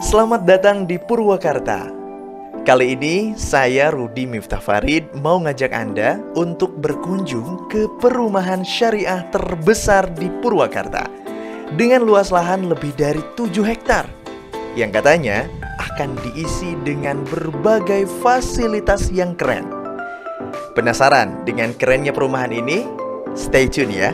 Selamat datang di Purwakarta. Kali ini saya Rudi Miftah Farid mau ngajak Anda untuk berkunjung ke perumahan syariah terbesar di Purwakarta dengan luas lahan lebih dari 7 hektar yang katanya akan diisi dengan berbagai fasilitas yang keren. Penasaran dengan kerennya perumahan ini? Stay tune ya.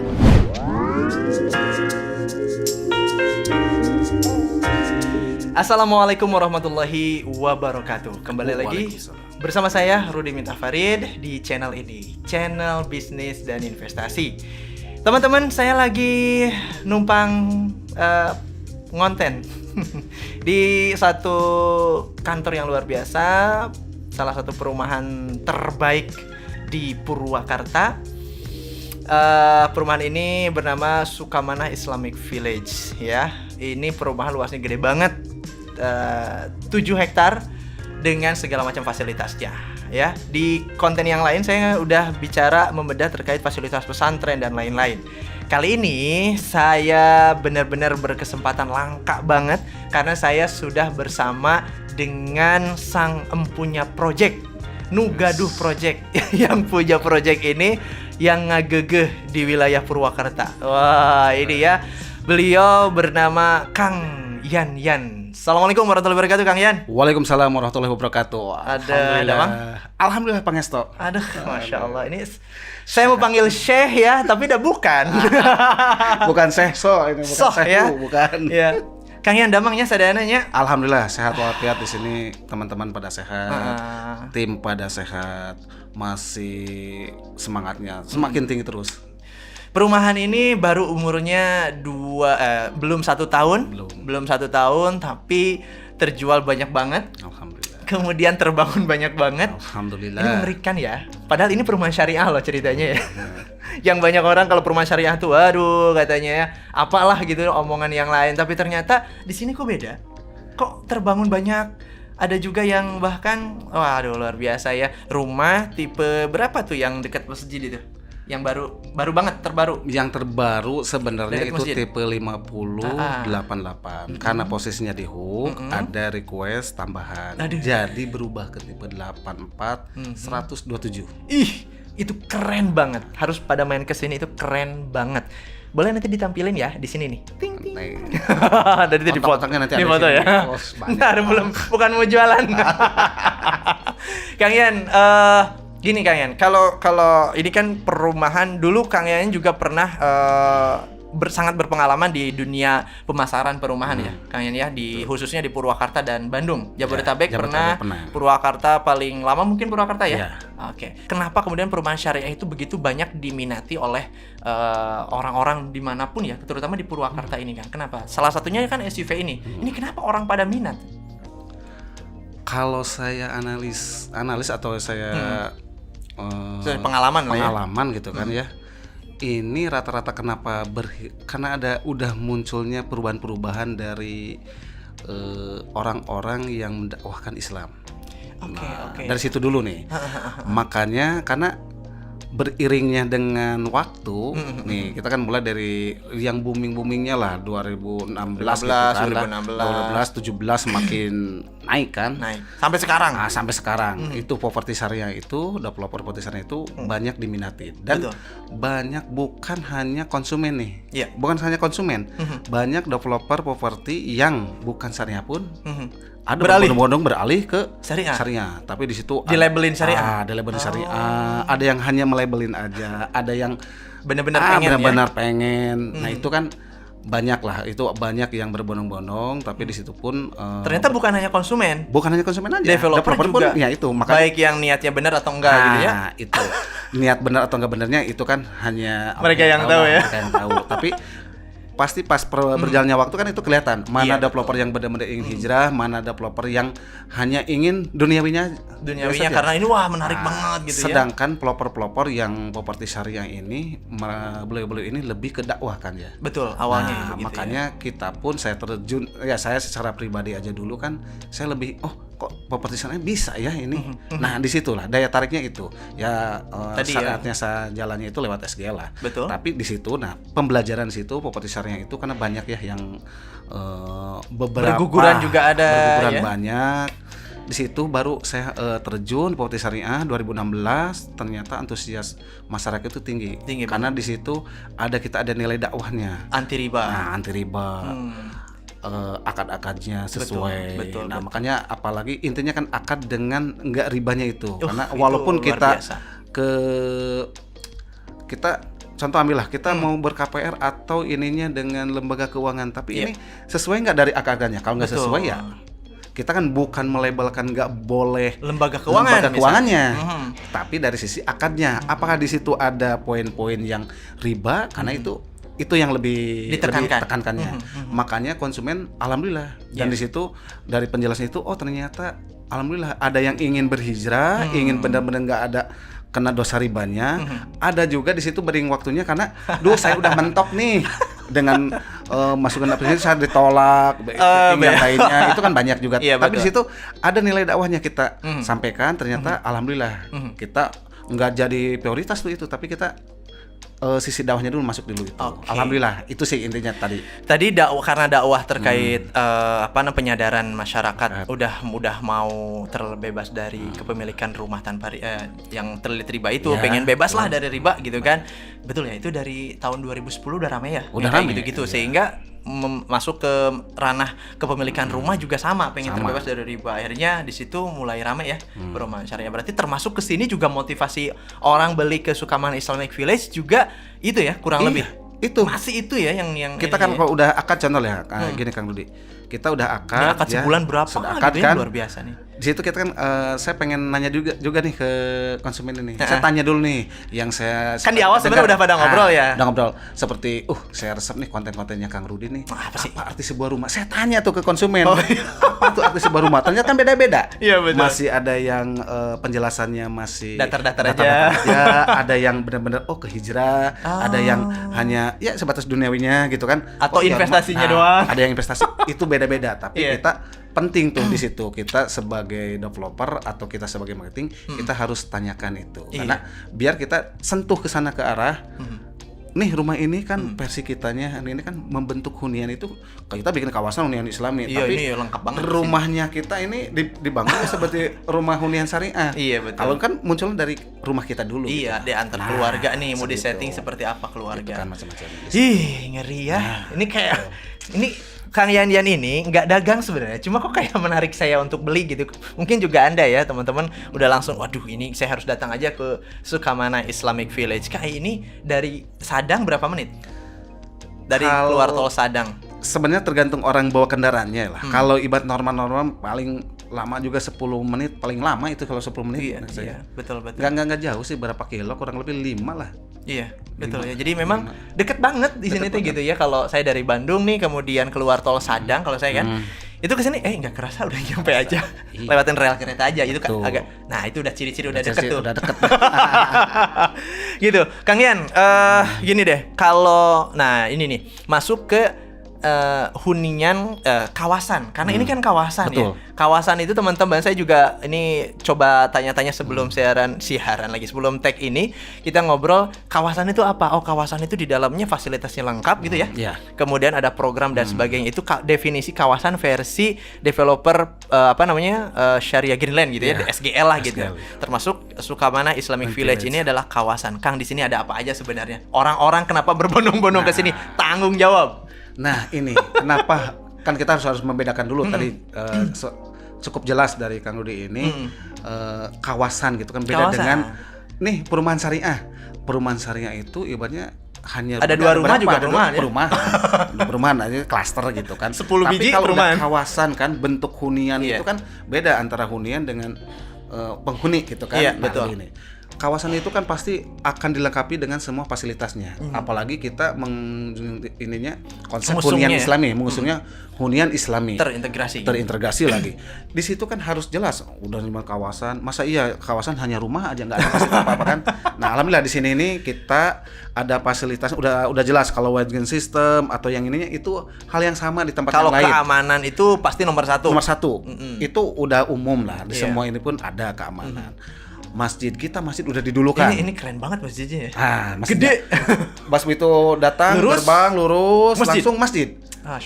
Assalamualaikum warahmatullahi wabarakatuh. Kembali lagi bersama saya Rudi Miftah Farid di channel ini, channel bisnis dan investasi. Teman-teman, saya lagi numpang ngonten di satu kantor yang luar biasa, salah satu perumahan terbaik di Purwakarta. Perumahan ini bernama Sukamanah Islamic Village ya. Ini perumahan luasnya gede banget. 7 hektar dengan segala macam fasilitasnya ya. Di konten yang lain saya udah bicara membedah terkait fasilitas pesantren dan lain-lain. Kali ini saya benar-benar berkesempatan langka banget karena saya sudah bersama dengan sang empunya project, Nugaduh Project yang punya project ini yang ngagegeh di wilayah Purwakarta. Wah, ini ya. Beliau bernama Kang Yan. Assalamualaikum warahmatullahi wabarakatuh, Kang Yan. Waalaikumsalam warahmatullahi wabarakatuh. Ada Bang? Alhamdulillah Pangesto. Aduh, Masya Allah. Ini saya mau panggil Syekh ya, tapi udah bukan. Bukan Syekh, ini bukan Soh, Syekh, ya? bukan. Ya. Kang Yan damangnya sadananya. Alhamdulillah sehat walafiat di sini, teman-teman pada sehat, tim pada sehat, masih semangatnya semakin tinggi terus. Perumahan ini baru umurnya belum 1 tahun, belum 1 tahun, tapi terjual banyak banget. Alhamdulillah. Kemudian terbangun banyak banget. Alhamdulillah. Ini mengerikan ya. Padahal ini perumahan syariah loh ceritanya ya. Yang banyak orang kalau perumahan syariah tuh, aduh katanya ya, apalah gitu omongan yang lain. Tapi ternyata di sini kok beda. Kok terbangun banyak. Ada juga yang bahkan, waduh luar biasa ya. Rumah tipe berapa tuh yang dekat masjid itu? Yang baru banget, terbaru. Yang terbaru sebenarnya itu masjid. tipe 5088. Karena posisinya di hook, ada request tambahan. Aduh. Jadi berubah ke tipe 84 127. Ih, itu keren banget. Harus pada main ke sini, itu keren banget. Boleh nanti ditampilin ya di sini nih. Ting ting. Dari itu dipoto. Nanti Di ada foto sini. ya. Oh, Bentar, belum, bukan mau jualan. Kang Yan, gini Kang Yan, kalau ini kan perumahan dulu Kang Yan juga pernah sangat berpengalaman di dunia pemasaran perumahan ya, Kang Yan ya, khususnya di Purwakarta dan Bandung. Jabodetabek pernah. Purwakarta paling lama mungkin Purwakarta ya. Oke. Kenapa kemudian perumahan syariah itu begitu banyak diminati oleh orang-orang dimanapun ya, terutama di Purwakarta ini kan? Kenapa? Salah satunya kan SUV ini. Ini kenapa orang pada minat? Kalau saya analis atau saya pengalaman gitu kan ya. Ini rata-rata kenapa karena udah munculnya perubahan-perubahan dari orang-orang yang mendakwahkan Islam. Oke. Dari situ dulu nih. Makanya karena beriringnya dengan waktu, nih kita kan mulai dari yang boomingnya lah 2016 gitu kan, 17 semakin naik kan, sampai sekarang. Sampai sekarang itu properti syariah itu, developer properti syariah itu banyak diminati dan banyak bukan hanya konsumen nih, bukan hanya konsumen, banyak developer properti yang bukan syariah pun. Ada berbondong-bondong beralih ke syariah. Tapi di situ dilabelin syariah. Ada yang hanya melabelin aja, ada yang benar-benar pengen. Nah, itu kan banyak lah, itu banyak yang berbondong-bondong, tapi di situ pun ternyata bukan hanya konsumen aja, developer juga pun, ya itu makanya, baik yang niatnya benar atau enggak gitu ya. Itu niat benar atau enggak benernya itu kan hanya mereka yang tahu ya. Mereka yang tahu. Tapi pasti pas berjalannya waktu kan itu kelihatan mana developer yang benar-benar ingin hijrah, mana developer yang hanya ingin duniawinya karena ini wah menarik banget gitu. Sedangkan pelopor-pelopor yang properti syariah ini, beliau-beliau ini lebih ke dakwah kan ya. Betul, awalnya begitu. Makanya kita pun saya terjun ya, saya secara pribadi aja dulu kan saya lebih kok properti syariah bisa ya ini. Nah, disitulah daya tariknya itu. Ya saatnya saya jalannya itu lewat SGL lah. Betul. Tapi di situ pembelajaran situ properti syariah itu karena banyak ya yang beberapa berguguran juga ada berguguran ya? banyak. Di situ baru saya terjun properti syariah 2016. Ternyata antusias masyarakat itu tinggi karena di situ kita ada nilai dakwahnya anti riba. Nah, anti riba. Akad-akadnya sesuai. Betul. Makanya apalagi intinya kan akad dengan enggak ribanya itu. Karena walaupun kita contoh ambillah kita mau ber-KPR atau ininya dengan lembaga keuangan, tapi ini sesuai nggak dari akad-akadnya? Kalau nggak sesuai ya kita kan bukan melabelkan nggak boleh lembaga keuangannya, tapi dari sisi akadnya, apakah di situ ada poin-poin yang riba? Karena itu yang lebih ditekankannya. Makanya konsumen alhamdulillah dan di situ dari penjelasan itu ternyata alhamdulillah ada yang ingin berhijrah, ingin benar-benar nggak ada kena dosa ribanya. Ada juga di situ bering waktunya karena saya udah mentok nih dengan masukan aplikasi saya ditolak, yang lainnya itu kan banyak juga. Tapi di situ ada nilai dakwahnya kita sampaikan, ternyata alhamdulillah kita nggak jadi prioritas tuh itu, tapi kita sisi dakwahnya dulu masuk dulu itu. Alhamdulillah itu sih intinya tadi. Karena dakwah terkait penyadaran masyarakat udah mau terbebas dari kepemilikan rumah tanpa yang terlilit riba itu, pengen bebas lah dari riba gitu kan. Betul ya, itu dari tahun 2010 udah ramai ya. Udah ramai gitu-gitu sehingga masuk ke ranah kepemilikan rumah juga pengen terbebas dari riba. Akhirnya di situ mulai ramai ya perumahan syariah. Berarti termasuk ke sini juga motivasi orang beli ke Sukamana Islamic Village juga itu ya kurang lebih. Itu masih itu ya yang kita kan kalau udah akad contoh ya gini Kang Rudi, kita udah akad sebulan berapa akad gitu kan luar biasa nih. Di situ kita kan saya pengen nanya juga nih ke konsumen ini. Saya tanya dulu nih yang saya kan di awal sebenarnya udah pada ngobrol ya. Udah ngobrol seperti saya resep nih konten-kontennya Kang Rudi nih. Apa arti sebuah rumah? Saya tanya tuh ke konsumen. Apa tuh arti sebuah rumah? Ternyata kan beda-beda. Iya betul. Masih ada yang penjelasannya masih datar-datar aja. Ada yang benar-benar ke hijrah, ada yang hanya ya sebatas duniawinya gitu kan. Atau investasinya doang. Ada yang investasi itu beda-beda, tapi kita penting tuh di situ kita sebagai developer atau kita sebagai marketing kita harus tanyakan itu karena biar kita sentuh ke sana ke arah nih rumah ini kan versi kitanya ini kan membentuk hunian itu kita bikin kawasan hunian Islami tapi ini lengkap banget rumahnya kita ini dibangun seperti rumah hunian syariah. Iya betul. Kalau kan munculnya dari rumah kita dulu. Iya, gitu. di antar keluarga nih mau di setting seperti apa keluarga. Kan macam-macam. Ngeri ya. Ini kayak ini Kang Yandian ini nggak dagang sebenarnya, cuma kok kayak menarik saya untuk beli gitu. Mungkin juga Anda ya teman-teman udah langsung, waduh ini saya harus datang aja ke Sukamana Islamic Village. Kayak ini dari Sadang berapa menit? Dari keluar tol Sadang. Sebenarnya tergantung orang bawa kendaraannya lah. Kalau ibarat normal paling lama juga 10 menit, paling lama itu kalau 10 menit. Iya, betul. Nggak jauh sih, berapa kilo, kurang lebih 5 lah. Iya, betul ya. Jadi memang deket banget di sini tuh gitu ya. Kalau saya dari Bandung nih, kemudian keluar tol Sadang kalau saya kan, itu ke sini nggak kerasa udah nyampe aja. Lewatin rel kereta aja itu kan agak. Nah, itu udah ciri-ciri udah deket tuh. Udah deket. Gitu. Kang Yan, gini deh. Kalau ini nih, masuk ke hunian kawasan karena ini kan kawasan. Betul. Ya kawasan itu teman-teman saya juga ini coba tanya-tanya sebelum siaran lagi sebelum tag ini kita ngobrol kawasan itu apa. Kawasan itu di dalamnya fasilitasnya lengkap gitu ya. Kemudian ada program dan sebagainya. Itu definisi kawasan versi developer Syariah Greenland gitu ya, SGL lah gitu. Termasuk Sukamana Islamic Village ini adalah kawasan. Kang, di sini ada apa aja sebenarnya? Orang-orang kenapa berbondong-bondong ke sini? Tanggung jawab. Nah ini kenapa kan kita harus membedakan dulu tadi cukup jelas dari Kang Rudi ini kawasan gitu kan beda dengan nih perumahan syariah. Perumahan syariah itu ibaratnya hanya ada dua rumah juga perumahan aja klaster gitu kan. 10 Tapi biji kalau perumahan. Kawasan kan bentuk hunian itu kan beda antara hunian dengan penghuni gitu kan. Betul. Ini. Kawasan itu kan pasti akan dilengkapi dengan semua fasilitasnya. Apalagi kita ininya konsep hunian Islami, mengusungnya hunian Islami. Terintegrasi lagi. Di situ kan harus jelas udah lima kawasan. Masa iya kawasan hanya rumah aja nggak ada fasilitas apa-apa kan? Nah, alhamdulillah di sini ini kita ada fasilitas udah jelas kalau wide gain system atau yang ininya itu hal yang sama di tempat yang lain. Kalau keamanan itu pasti nomor satu. Itu udah umum lah. Di semua ini pun ada keamanan. masjid kita udah didulukan. Ini keren banget masjidnya ya. Masjid Gede. Pas itu datang gerbang lurus langsung masjid.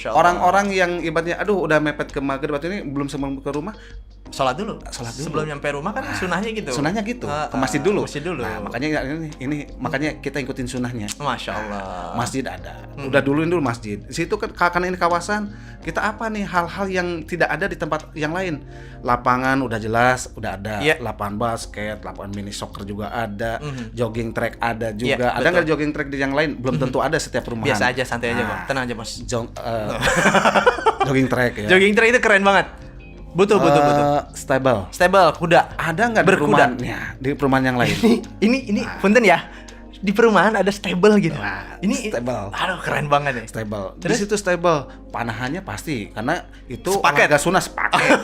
Orang-orang yang ibaratnya aduh udah mepet ke maghrib atau ini belum sebelum ke rumah sholat dulu. Sebelum nyampe rumah kan sunahnya gitu. Sunahnya gitu. Ke masjid dulu. Nah, makanya makanya kita ikutin sunahnya. Masya Allah. Masjid ada. Udah duluin dulu masjid. Di situ kan karena ini kawasan, kita apa nih hal-hal yang tidak ada di tempat yang lain. Lapangan udah jelas, udah ada. Lapangan basket, lapangan mini soccer juga ada. Jogging track ada juga. Ada nggak jogging track di yang lain? Belum tentu ada setiap rumahan. Biasa aja, santai aja, Bang. Tenang aja, Mas. Jogging track ya. Jogging track itu keren banget. Butuh. Stable kuda. Ada nggak di perumahan? Ya, di perumahan yang lain. ini punten ya. Di perumahan ada stable gitu. Ini stable. Aduh, keren banget ya. Stable. Di situ stable. Panahannya pasti karena itu warga sunah sepaket.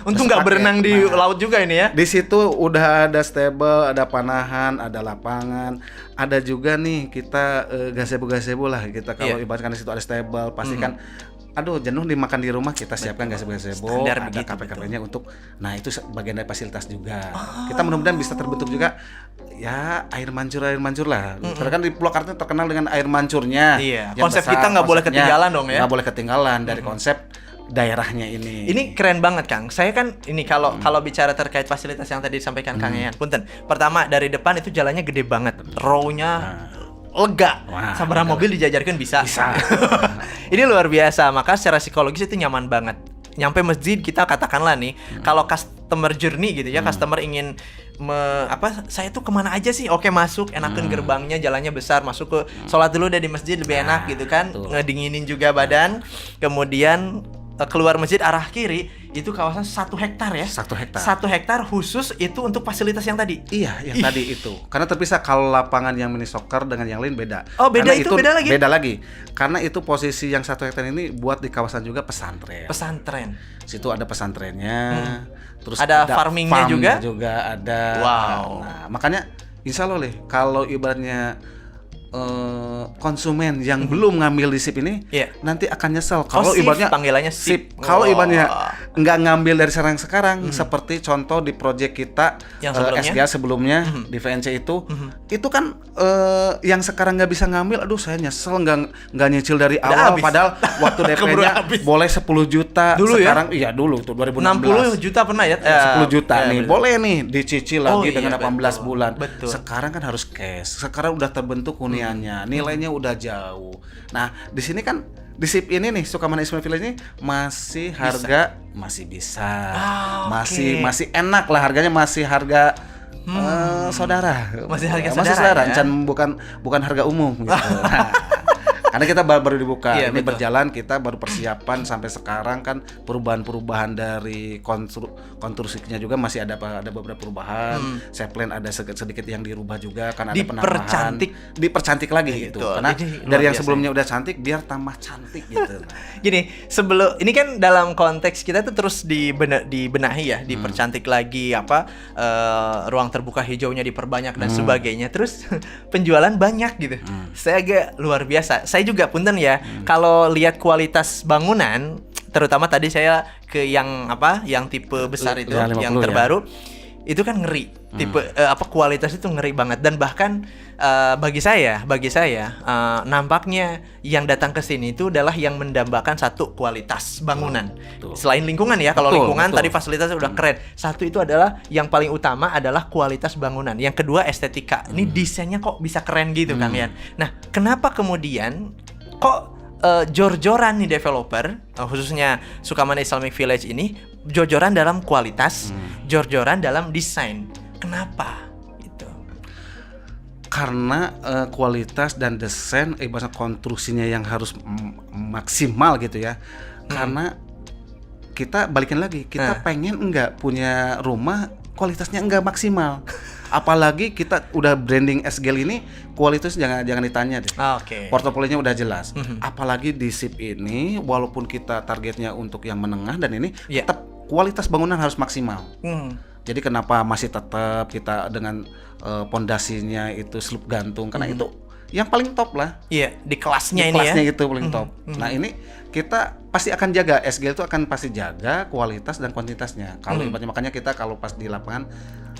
Untung nggak berenang di laut juga ini ya. Di situ udah ada stable, ada panahan, ada lapangan, ada juga nih kita gazebo lah kita kalau ibaratkan di situ ada stable, pasti kan aduh jenuh dimakan di rumah kita siapkan gazebo, ada kafe-kafenya untuk, nah itu bagian dari fasilitas juga. Kita mudah-mudahan bisa terbentuk juga ya air mancur lah. Karena kan di Pulau Kartini terkenal dengan air mancurnya. Iya. Konsep kita nggak boleh ketinggalan dong ya. Nggak boleh ketinggalan dari konsep daerahnya ini. Ini keren banget Kang. Saya kan ini kalau bicara terkait fasilitas yang tadi disampaikan Kang Yayan. Punten. Pertama dari depan itu jalannya gede banget. Row-nya lega. Sabar mobil dijajarkan bisa. Ini luar biasa. Maka secara psikologis itu nyaman banget. Nyampe masjid kita katakanlah nih, kalau customer journey gitu ya, customer ingin saya tuh kemana aja sih? Oke, masuk, enakan gerbangnya, jalannya besar, masuk ke sholat dulu deh di masjid lebih enak gitu kan, ngedinginin juga badan. Kemudian keluar masjid arah kiri itu kawasan 1 hektar ya. 1 hektar. 1 hektar khusus itu untuk fasilitas yang tadi. Iya, yang tadi itu. Karena terpisah kalau lapangan yang mini soccer dengan yang lain beda. Oh, beda. Karena itu beda lagi. Beda lagi. Karena itu posisi yang 1 hektar ini buat di kawasan juga pesantren. Situ ada pesantrennya. Terus ada farmingnya juga ada. Wow. Nah, makanya insya Allah kalau ibaratnya konsumen yang belum ngambil di SIP ini nanti akan nyesel kalau ibaratnya panggilannya SIP. Kalau ibaratnya nggak ngambil dari sekarang seperti contoh di project kita yang SGA sebelumnya di VNC itu kan yang sekarang nggak bisa ngambil, aduh saya nyesel nggak nyicil dari awal padahal waktu DP-nya boleh 10 juta dulu sekarang dulu tuh 60 2016 juta pernah ya 10 juta nih boleh nih dicicil lagi dengan 18 bulan. Betul. Sekarang kan harus cash, sekarang udah terbentuk huniannya, nilainya udah jauh. Nah di sini kan di SIP ini nih Sukamana Ismail Village ini masih harga masih bisa, masih enak lah harganya, masih harga saudara, masih harga saudara ya? bukan harga umum gitu. Karena kita baru dibuka, ini berjalan, kita baru persiapan sampai sekarang kan perubahan-perubahan dari konstruksinya juga masih ada beberapa perubahan. Plan ada sedikit yang dirubah juga kan, ada penambahan, dipercantik lagi gitu. Karena dari yang sebelumnya udah cantik biar tambah cantik gitu. Gini, ini kan dalam konteks kita tuh terus dibenahi ya, dipercantik lagi ruang terbuka hijaunya diperbanyak dan sebagainya. Terus penjualan banyak gitu. Saya agak luar biasa. Saya juga punten ya, kalau lihat kualitas bangunan, terutama tadi saya ke yang tipe besar itu, yang terbaru, itu kan ngeri. Tipe kualitas itu ngeri banget, dan bahkan bagi saya nampaknya yang datang ke sini itu adalah yang mendambakan satu kualitas bangunan. Selain lingkungan ya, kalau lingkungan tadi fasilitasnya udah keren. Satu itu adalah yang paling utama adalah kualitas bangunan. Yang kedua estetika. Ini desainnya kok bisa keren gitu Kang Yan. Nah, kenapa kemudian kok jor-joran nih developer, khususnya Sukamana Islamic Village ini jor-joran dalam kualitas, jor-joran dalam desain. Kenapa? Gitu. Karena kualitas dan desain ibarat konstruksinya yang harus maksimal gitu ya. Karena kita balikin lagi, kita pengen enggak punya rumah kualitasnya enggak maksimal. Apalagi kita udah branding SGL ini, kualitas jangan ditanya deh. Portofolionya udah jelas. Apalagi di SIP ini, walaupun kita targetnya untuk yang menengah dan ini, tetap kualitas bangunan harus maksimal. Jadi kenapa masih tetap kita dengan pondasinya itu slope gantung, karena itu yang paling top lah. Iya, di kelasnya itu paling top. Nah ini kita pasti akan jaga, SGL itu akan pasti jaga kualitas dan kuantitasnya. Kalau makanya kita kalau pas di lapangan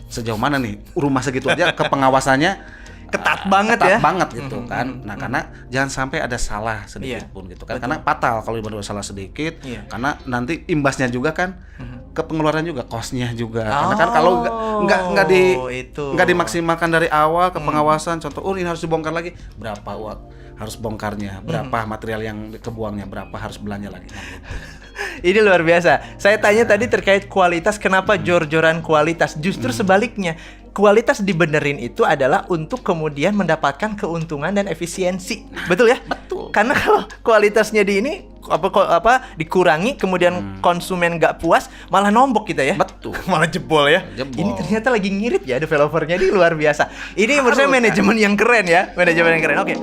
sejauh mana nih rumah segitu aja ke pengawasannya ketat banget ketat ya. banget gitu kan. Nah, karena jangan sampai ada salah sedikit pun gitu kan. Karena fatal kalau baru salah sedikit. Karena nanti imbasnya juga kan ke pengeluaran juga, cost-nya juga. Karena kan kalau nggak dimaksimalkan dari awal ke pengawasan, contoh ini harus dibongkar lagi, berapa uang harus bongkarnya, berapa material yang kebuangnya, berapa harus belanja lagi. Nah, gitu. Ini luar biasa. Saya tanya tadi terkait kualitas, kenapa jor-joran kualitas? Justru sebaliknya, kualitas dibenerin itu adalah untuk kemudian mendapatkan keuntungan dan efisiensi. Betul ya? Betul. Karena kalau kualitasnya di ini dikurangi, kemudian konsumen nggak puas, malah nombok kita ya. Betul. Malah jebol ya. Jebol. Ini ternyata lagi ngirit ya developernya, ini luar biasa. Ini menurut saya manajemen yang keren ya, manajemen yang keren. Oke.